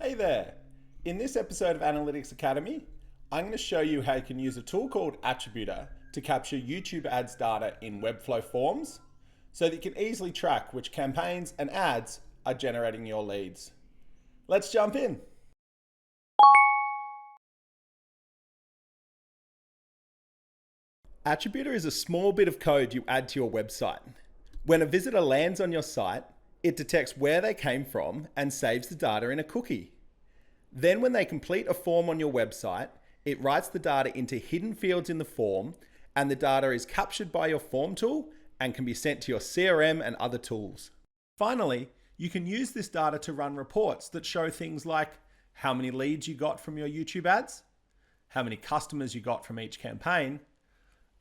Hey there! In this episode of Analytics Academy, I'm going to show you how you can use a tool called Attributor to capture YouTube ads data in Webflow forms so that you can easily track which campaigns and ads are generating your leads. Let's jump in. Attributor is a small bit of code you add to your website. When a visitor lands on your site, it detects where they came from and saves the data in a cookie. Then when they complete a form on your website, it writes the data into hidden fields in the form, and the data is captured by your form tool and can be sent to your CRM and other tools. Finally, you can use this data to run reports that show things like how many leads you got from your YouTube ads, how many customers you got from each campaign,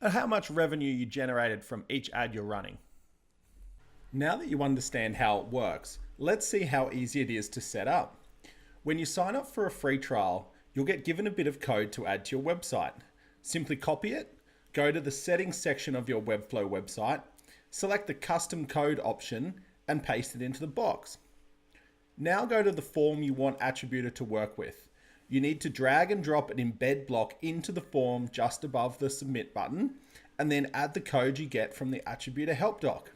and how much revenue you generated from each ad you're running. Now that you understand how it works, let's see how easy it is to set up. When you sign up for a free trial, you'll get given a bit of code to add to your website. Simply copy it, go to the settings section of your Webflow website, select the custom code option and paste it into the box. Now go to the form you want Attributor to work with. You need to drag and drop an embed block into the form just above the submit button and then add the code you get from the Attributor help doc.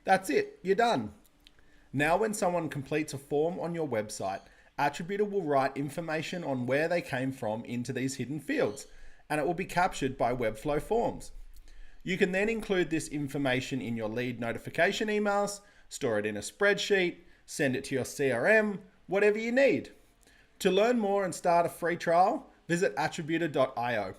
That's it, you're done. Now when someone completes a form on your website, Attributor will write information on where they came from into these hidden fields, and it will be captured by Webflow forms. You can then include this information in your lead notification emails, store it in a spreadsheet, send it to your CRM, whatever you need. To learn more and start a free trial, visit attributor.io.